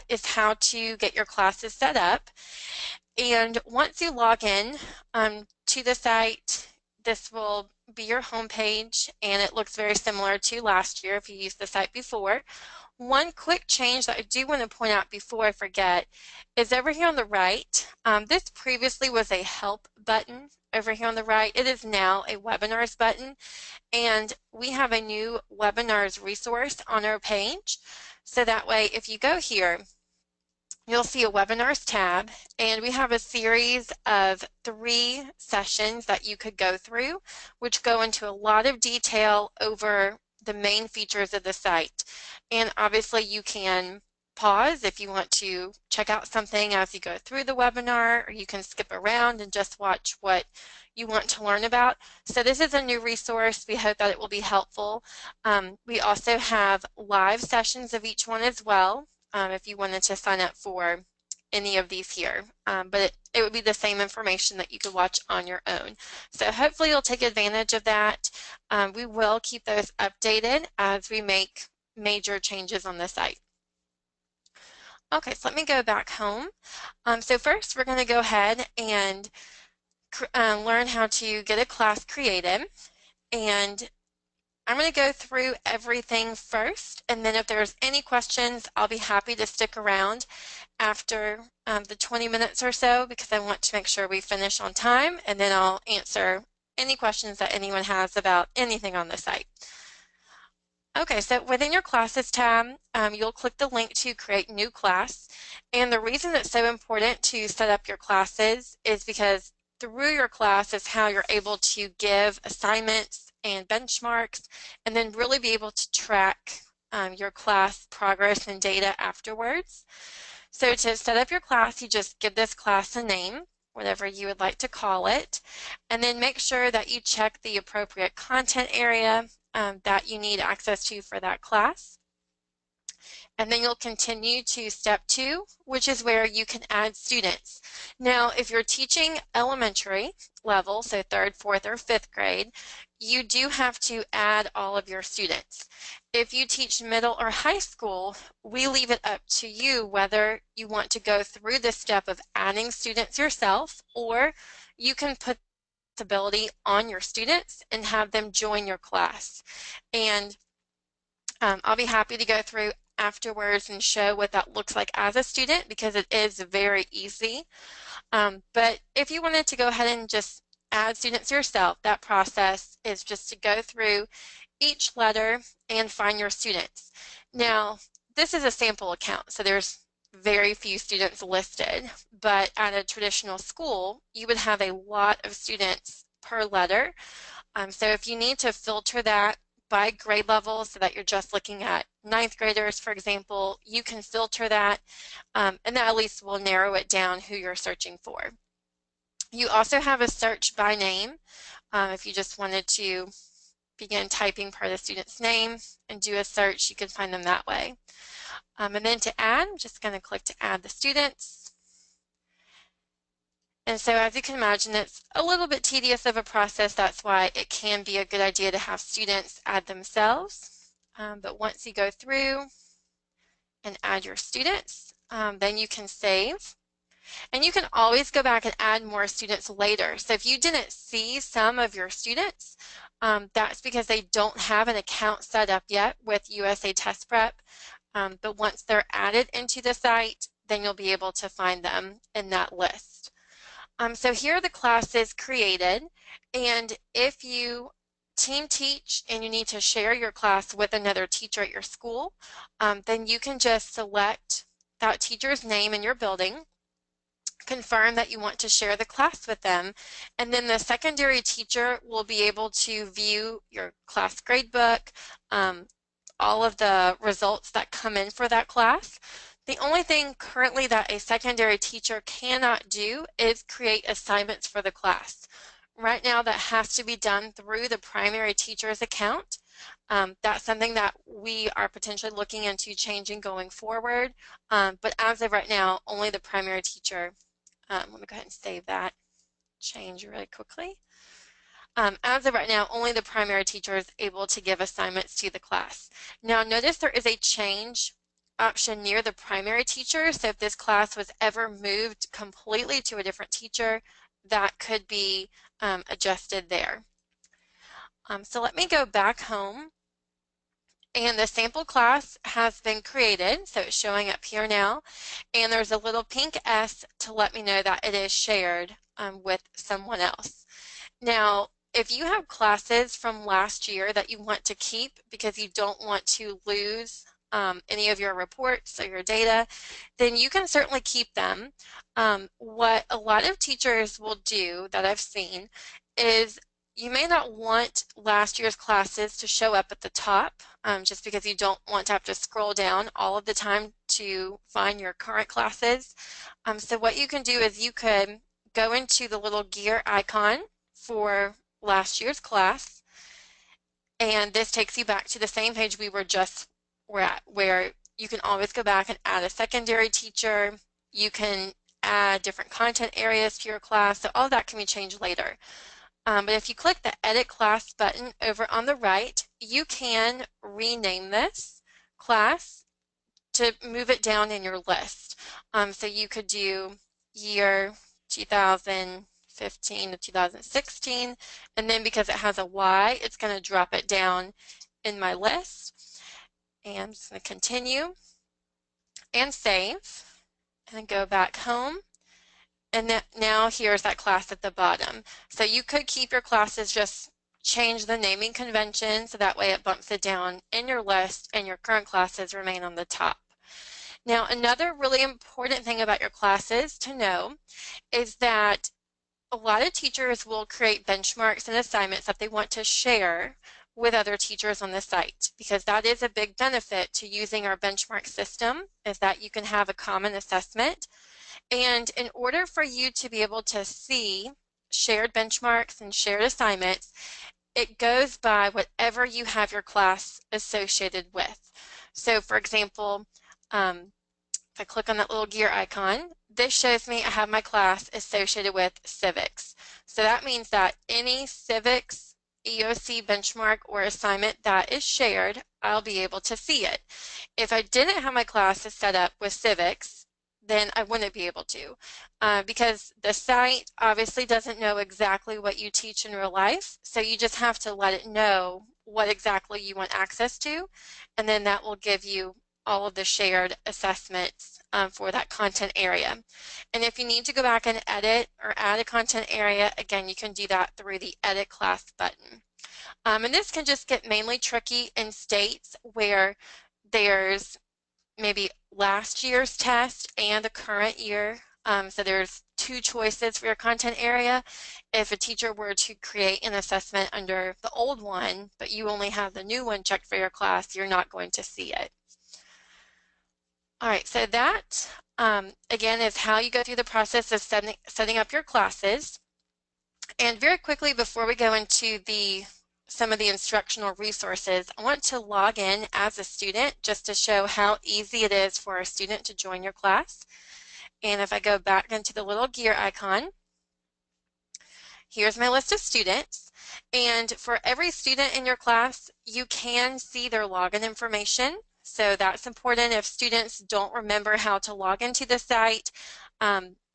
is how to get your classes set up. And once you log in to the site, this will be your home page, and it looks very similar to last year if you used the site before. One quick change that I do want to point out before I forget is over here on the right. This previously was a help button over here on the right. It is now a webinars button, and we have a new webinars resource on our page. So that way, if you go here, you'll see a webinars tab, and we have a series of 3 sessions that you could go through, which go into a lot of detail over the main features of the site. And obviously you can pause if you want to check out something as you go through the webinar, or you can skip around and just watch what you want to learn about. So this is a new resource. We hope that it will be helpful. We also have live sessions of each one as well, if you wanted to sign up for any of these here. But it would be the same information that you could watch on your own. So hopefully you'll take advantage of that. We will keep those updated as we make major changes on the site. Okay, so let me go back home. So first we're going to go ahead and learn how to get a class created. And I'm going to go through everything first, and then if there's any questions, I'll be happy to stick around after the 20 minutes or so, because I want to make sure we finish on time, and then I'll answer any questions that anyone has about anything on the site. Okay, so within your Classes tab, you'll click the link to create new class, and the reason it's so important to set up your classes is because through your class is how you're able to give assignments and benchmarks, and then really be able to track your class progress and data afterwards. So to set up your class, you just give this class a name, whatever you would like to call it, and then make sure that you check the appropriate content area that you need access to for that class. And then you'll continue to step 2, which is where you can add students. Now, if you're teaching elementary level, so 3rd, 4th, or 5th grade, you do have to add all of your students. If you teach middle or high school, we leave it up to you whether you want to go through the step of adding students yourself, or you can put this ability on your students and have them join your class. And I'll be happy to go through afterwards and show what that looks like as a student, because it is very easy. But if you wanted to go ahead and just add students yourself, that process is just to go through each letter and find your students. Now, this is a sample account, so there's very few students listed, but at a traditional school, you would have a lot of students per letter. So if you need to filter that by grade level so that you're just looking at 9th graders, for example, you can filter that, and that at least will narrow it down who you're searching for. You also have a search by name. If you just wanted to begin typing per the student's name and do a search, you can find them that way. And then to add, I'm just going to click to add the students. And so as you can imagine, it's a little bit tedious of a process. That's why it can be a good idea to have students add themselves. But once you go through and add your students, then you can save. And you can always go back and add more students later. So if you didn't see some of your students, that's because they don't have an account set up yet with USATestprep. But once they're added into the site, then you'll be able to find them in that list. So here are the classes created, and if you team teach and you need to share your class with another teacher at your school, then you can just select that teacher's name in your building, confirm that you want to share the class with them, and then the secondary teacher will be able to view your class gradebook, all of the results that come in for that class. The only thing currently that a secondary teacher cannot do is create assignments for the class. Right now that has to be done through the primary teacher's account. That's something that we are potentially looking into changing going forward. But as of right now, only the primary teacher, let me go ahead and save that change really quickly. As of right now, only the primary teacher is able to give assignments to the class. Now notice there is a change option near the primary teacher. So if this class was ever moved completely to a different teacher, that could be adjusted there. So let me go back home, and the sample class has been created, so it's showing up here now, and there's a little pink S to let me know that it is shared with someone else. Now, if you have classes from last year that you want to keep because you don't want to lose any of your reports or your data, then you can certainly keep them. What a lot of teachers will do that I've seen is you may not want last year's classes to show up at the top just because you don't want to have to scroll down all of the time to find your current classes. So what you can do is you could go into the little gear icon for last year's class, and this takes you back to the same page we were at, where you can always go back and add a secondary teacher. You can add different content areas to your class, so all that can be changed later. But if you click the Edit Class button over on the right, you can rename this class to move it down in your list. So you could do year 2015 to 2016, and then because it has a Y, it's going to drop it down in my list. And I'm just going to continue and save and go back home. And now here's that class at the bottom. So you could keep your classes, just change the naming convention so that way it bumps it down in your list and your current classes remain on the top. Now, another really important thing about your classes to know is that a lot of teachers will create benchmarks and assignments that they want to share with other teachers on the site, because that is a big benefit to using our benchmark system, is that you can have a common assessment. And in order for you to be able to see shared benchmarks and shared assignments, it goes by whatever you have your class associated with. So for example, if I click on that little gear icon, this shows me I have my class associated with civics. So that means that any civics EOC benchmark or assignment that is shared, I'll be able to see it. If I didn't have my classes set up with civics, then I wouldn't be able to, because the site obviously doesn't know exactly what you teach in real life, so you just have to let it know what exactly you want access to, and then that will give you all of the shared assessments for that content area. And if you need to go back and edit or add a content area, again, you can do that through the Edit Class button. And this can just get mainly tricky in states where there's maybe last year's test and the current year. So there's two choices for your content area. If a teacher were to create an assessment under the old one, but you only have the new one checked for your class, you're not going to see it. All right, so that, again, is how you go through the process of setting up your classes. And very quickly, before we go into some of the instructional resources, I want to log in as a student just to show how easy it is for a student to join your class. And if I go back into the little gear icon, here's my list of students. And for every student in your class, you can see their login information. So that's important. If students don't remember how to log into the site,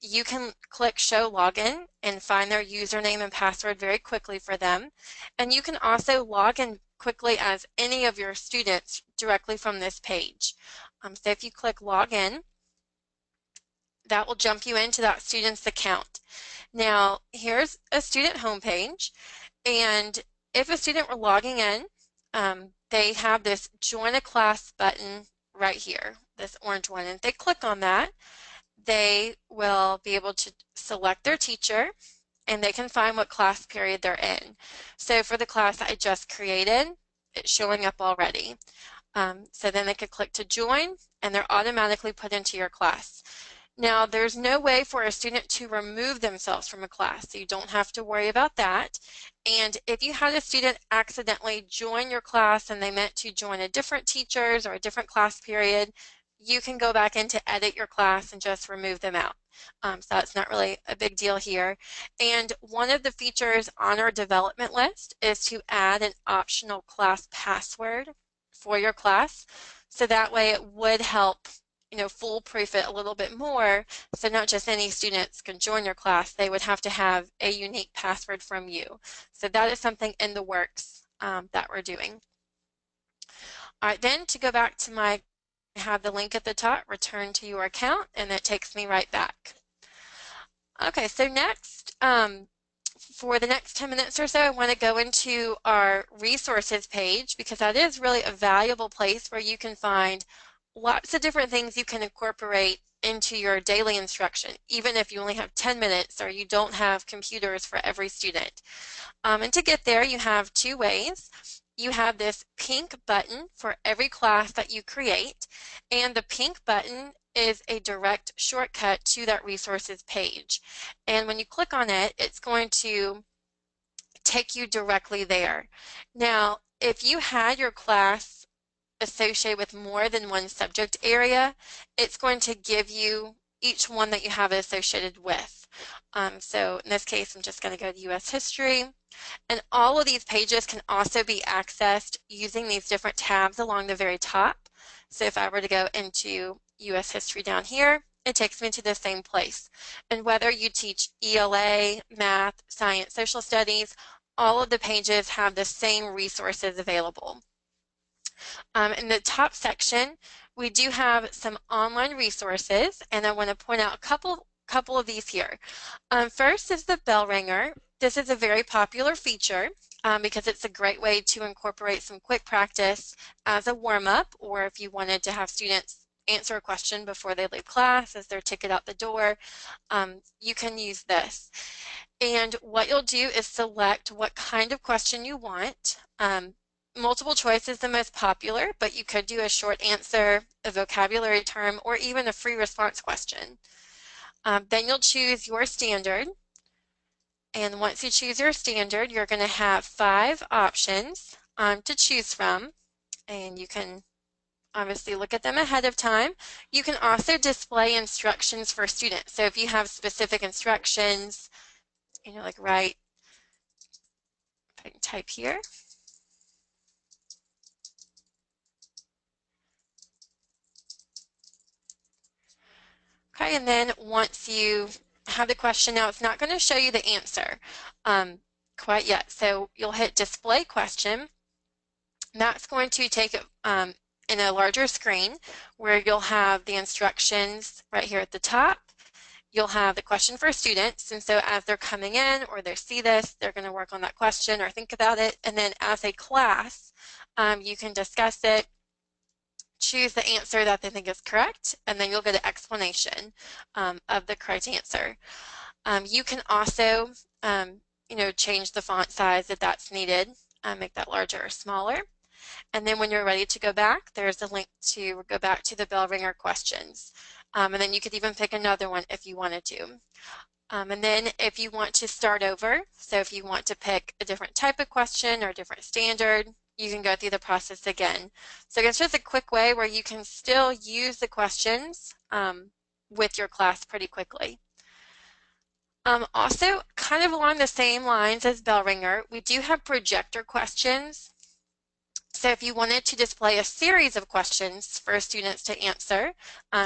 you can click Show Login and find their username and password very quickly for them. And you can also log in quickly as any of your students directly from this page. So if you click Login, that will jump you into that student's account. Now, here's a student homepage, and if a student were logging in, they have this Join a Class button right here, this orange one, and if they click on that, they will be able to select their teacher, and they can find what class period they're in. So for the class I just created, it's showing up already. So then they could click to join, and they're automatically put into your class. Now, there's no way for a student to remove themselves from a class, so you don't have to worry about that. And if you had a student accidentally join your class and they meant to join a different teacher's or a different class period, you can go back in to edit your class and just remove them out. So that's not really a big deal here. And one of the features on our development list is to add an optional class password for your class. So that way it would help, foolproof it a little bit more. So not just any students can join your class, they would have to have a unique password from you. So that is something in the works that we're doing. All right, then to go back to I have the link at the top, return to your account, and that takes me right back. Okay, so next, for the next 10 minutes or so, I want to go into our resources page because that is really a valuable place where you can find lots of different things you can incorporate into your daily instruction, even if you only have 10 minutes or you don't have computers for every student. And to get there, you have two ways. You have this pink button for every class that you create, and the pink button is a direct shortcut to that resources page. And when you click on it, it's going to take you directly there. Now, if you had your class associated with more than one subject area, it's going to give you each one that you have it associated with. So in this case, I'm just going to go to U.S. History. And all of these pages can also be accessed using these different tabs along the very top. So if I were to go into U.S. History down here, it takes me to the same place. And whether you teach ELA, math, science, social studies, all of the pages have the same resources available. In the top section, we do have some online resources, and I want to point out a couple of these here. First is the Bellringer. This is a very popular feature because it's a great way to incorporate some quick practice as a warm-up, or if you wanted to have students answer a question before they leave class as their ticket out the door, you can use this. And what you'll do is select what kind of question you want. Multiple choice is the most popular, but you could do a short answer, a vocabulary term, or even a free response question. Then you'll choose your standard. And once you choose your standard, you're going to have 5 options to choose from. And you can obviously look at them ahead of time. You can also display instructions for students. So if you have specific instructions, like write, I can type here. Okay, and then once you have the question, now it's not going to show you the answer quite yet. So you'll hit display question. That's going to take it in a larger screen where you'll have the instructions right here at the top. You'll have the question for students, and so as they're coming in or they see this, they're going to work on that question or think about it, and then as a class, you can discuss it, choose the answer that they think is correct, and then you'll get an explanation of the correct answer. You can also, change the font size if that's needed, make that larger or smaller. And then when you're ready to go back, there's a link to go back to the Bellringer questions. And then you could even pick another one if you wanted to. And then if you want to start over, so if you want to pick a different type of question or a different standard, you can go through the process again. So it's just a quick way where you can still use the questions with your class pretty quickly. Also, kind of along the same lines as Bellringer, we do have projector questions. So if you wanted to display a series of questions for students to answer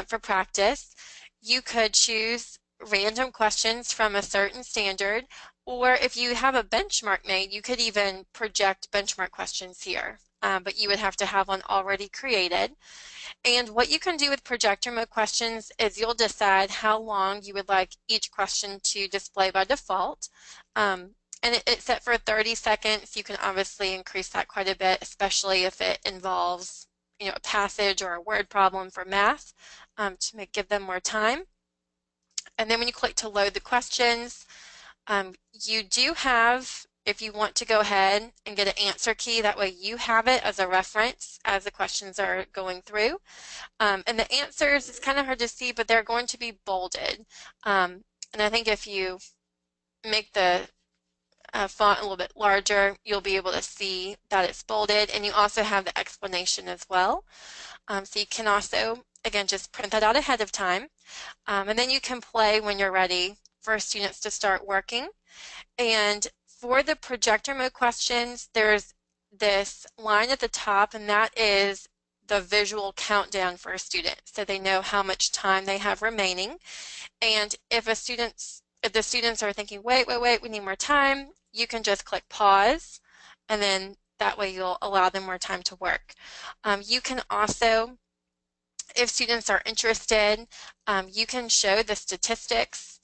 for practice, you could choose random questions from a certain standard, or if you have a benchmark made, you could even project benchmark questions here, but you would have to have one already created. And what you can do with projector mode questions is you'll decide how long you would like each question to display by default. And it's set for 30 seconds. You can obviously increase that quite a bit, especially if it involves, a passage or a word problem for math to give them more time. And then when you click to load the questions, you do have, if you want to go ahead and get an answer key, that way you have it as a reference as the questions are going through. And the answers, it's kind of hard to see, but they're going to be bolded. And I think if you make the font a little bit larger, you'll be able to see that it's bolded, and you also have the explanation as well. So you can also, again, just print that out ahead of time, and then you can play when you're ready for students to start working. And for the projector mode questions, there's this line at the top, and that is the visual countdown for a student so they know how much time they have remaining. And if the students are thinking, wait, we need more time, you can just click pause, and then that way you'll allow them more time to work. You can also, if students are interested, you can show the statistics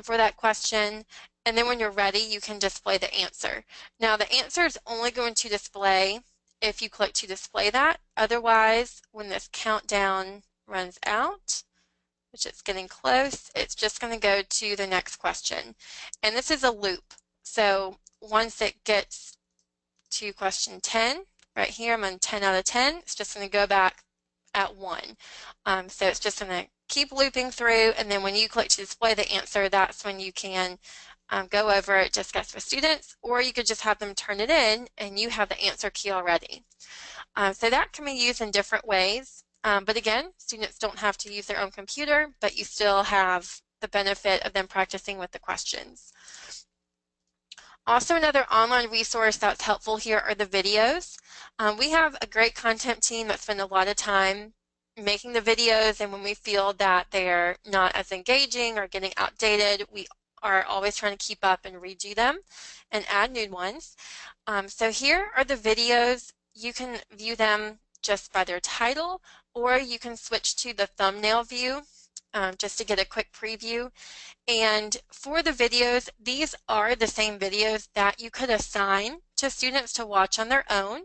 for that question, and then when you're ready, you can display the answer. Now, the answer is only going to display if you click to display that. Otherwise, when this countdown runs out, which it's getting close, it's just going to go to the next question. And this is a loop. So once it gets to question 10, right here, I'm on 10 out of 10, it's just going to go back at 1. So it's just going to keep looping through, and then when you click to display the answer, that's when you can go over it, discuss with students, or you could just have them turn it in and you have the answer key already. So that can be used in different ways. But again, students don't have to use their own computer, but you still have the benefit of them practicing with the questions. Also, another online resource that's helpful here are the videos. We have a great content team that spend a lot of time making the videos, and when we feel that they're not as engaging or getting outdated, we are always trying to keep up and redo them and add new ones. So here are the videos. You can view them just by their title, or you can switch to the thumbnail view just to get a quick preview. And for the videos, these are the same videos that you could assign to students to watch on their own.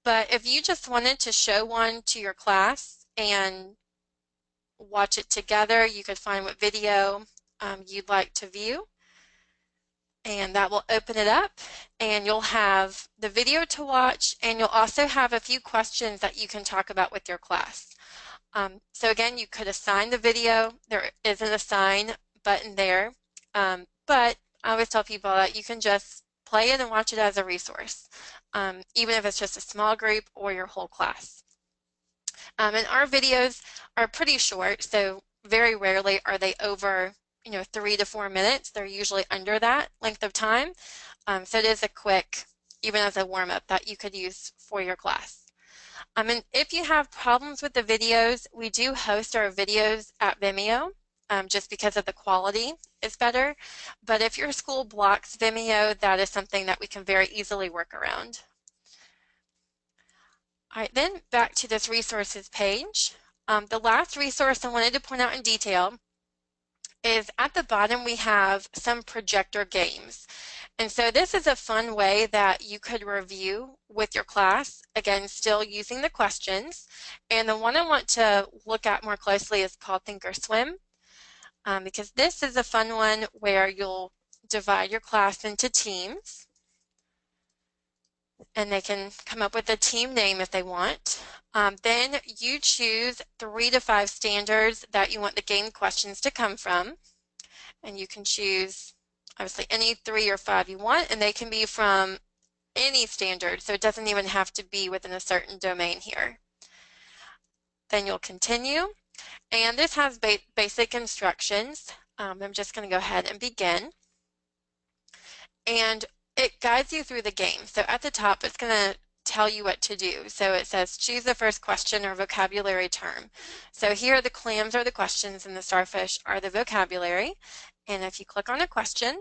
But if you just wanted to show one to your class and watch it together, you could find what video you'd like to view. And that will open it up, and you'll have the video to watch, and you'll also have a few questions that you can talk about with your class. So again, you could assign the video. There is an assign button there, but I always tell people that you can just play it and watch it as a resource, even if it's just a small group or your whole class. And our videos are pretty short, so very rarely are they over 3 to 4 minutes. They're usually under that length of time. So it is a quick, even as a warm-up, that you could use for your class. And if you have problems with the videos, we do host our videos at Vimeo just because of the quality is better. But if your school blocks Vimeo, that is something that we can very easily work around. All right, then back to this resources page. The last resource I wanted to point out in detail is at the bottom we have some projector games. And so this is a fun way that you could review with your class, again, still using the questions. And the one I want to look at more closely is called Thinkorswim, because this is a fun one where you'll divide your class into teams, and they can come up with a team name if they want. Then you choose 3 to 5 standards that you want the game questions to come from, and you can choose obviously any 3 or 5 you want, and they can be from any standard, so it doesn't even have to be within a certain domain here. Then you'll continue, and this has basic instructions. I'm just going to go ahead and begin, and it guides you through the game. So at the top, it's going to tell you what to do. So it says choose the first question or vocabulary term. So here the clams are the questions and the starfish are the vocabulary. And if you click on a question,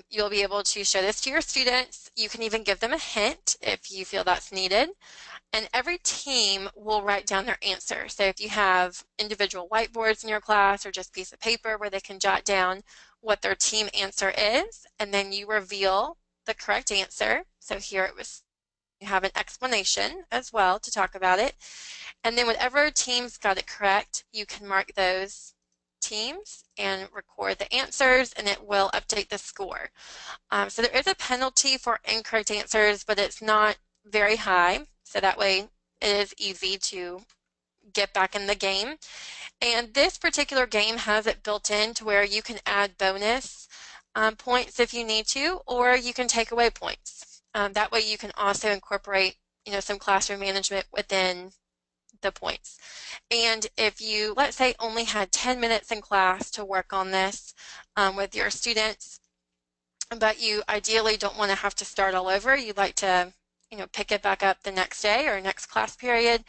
you'll be able to show this to your students. You can even give them a hint if you feel that's needed. And every team will write down their answer. So if you have individual whiteboards in your class or just a piece of paper where they can jot down what their team answer is, and then you reveal the correct answer. So here it was, you have an explanation as well to talk about it. And then whatever teams got it correct, you can mark those teams and record the answers, and it will update the score. So there is a penalty for incorrect answers, but it's not very high. So that way it is easy to get back in the game. And this particular game has it built in to where you can add bonus points if you need to, or you can take away points. That way you can also incorporate some classroom management within the points. And if you, let's say, only had 10 minutes in class to work on this with your students, but you ideally don't want to have to start all over, you'd like to pick it back up the next day or next class period.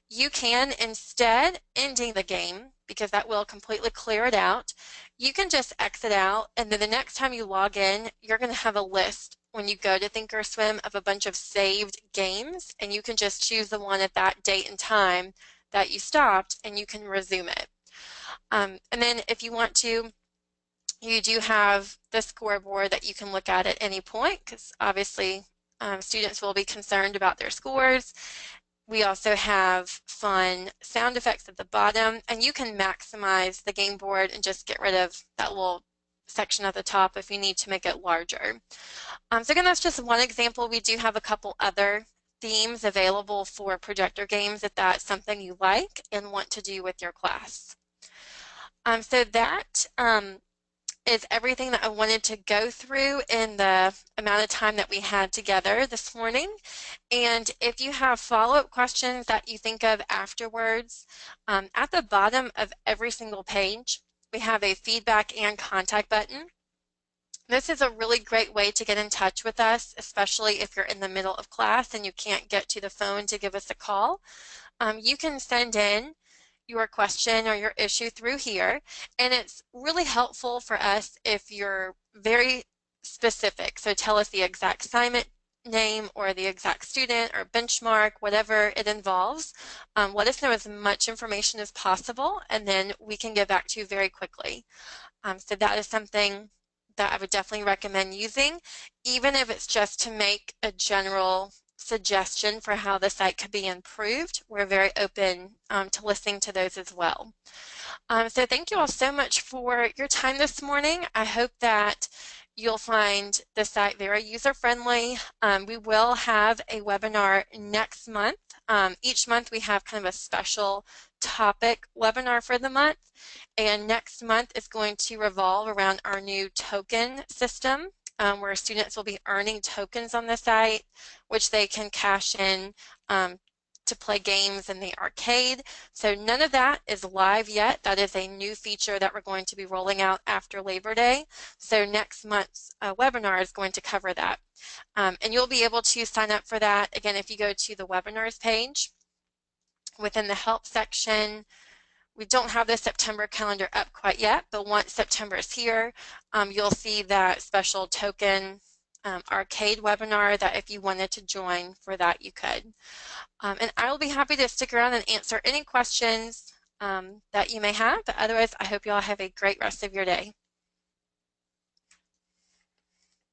You can, instead ending the game, because that will completely clear it out, you can just exit out, and then the next time you log in, you're going to have a list when you go to Thinkorswim of a bunch of saved games, and you can just choose the one at that date and time that you stopped, and you can resume it. And then if you want to, you do have the scoreboard that you can look at any point, because obviously students will be concerned about their scores. We also have fun sound effects at the bottom, and you can maximize the game board and just get rid of that little section at the top if you need to make it larger. So again, that's just one example. We do have a couple other themes available for Projector Games if that's something you like and want to do with your class. So that is everything that I wanted to go through in the amount of time that we had together this morning. And if you have follow-up questions that you think of afterwards, at the bottom of every single page, we have a feedback and contact button. This is a really great way to get in touch with us, especially if you're in the middle of class and you can't get to the phone to give us a call. You can send in your question or your issue through here, and it's really helpful for us if you're very specific. So tell us the exact assignment name or the exact student or benchmark, whatever it involves. Let us know as much information as possible, and then we can get back to you very quickly. So that is something that I would definitely recommend using, even if it's just to make a general suggestion for how the site could be improved. We're very open to listening to those as well. So thank you all so much for your time this morning. I hope that you'll find the site very user-friendly. We will have a webinar next month. Each month we have kind of a special topic webinar for the month, and next month is going to revolve around our new token system, where students will be earning tokens on the site, which they can cash in to play games in the arcade. So none of that is live yet. That is a new feature that we're going to be rolling out after Labor Day. So next month's webinar is going to cover that. And you'll be able to sign up for that. Again, if you go to the webinars page, within the help section, we don't have the September calendar up quite yet, but once September is here, you'll see that special token arcade webinar that if you wanted to join for that, you could. And I will be happy to stick around and answer any questions that you may have, but otherwise I hope you all have a great rest of your day.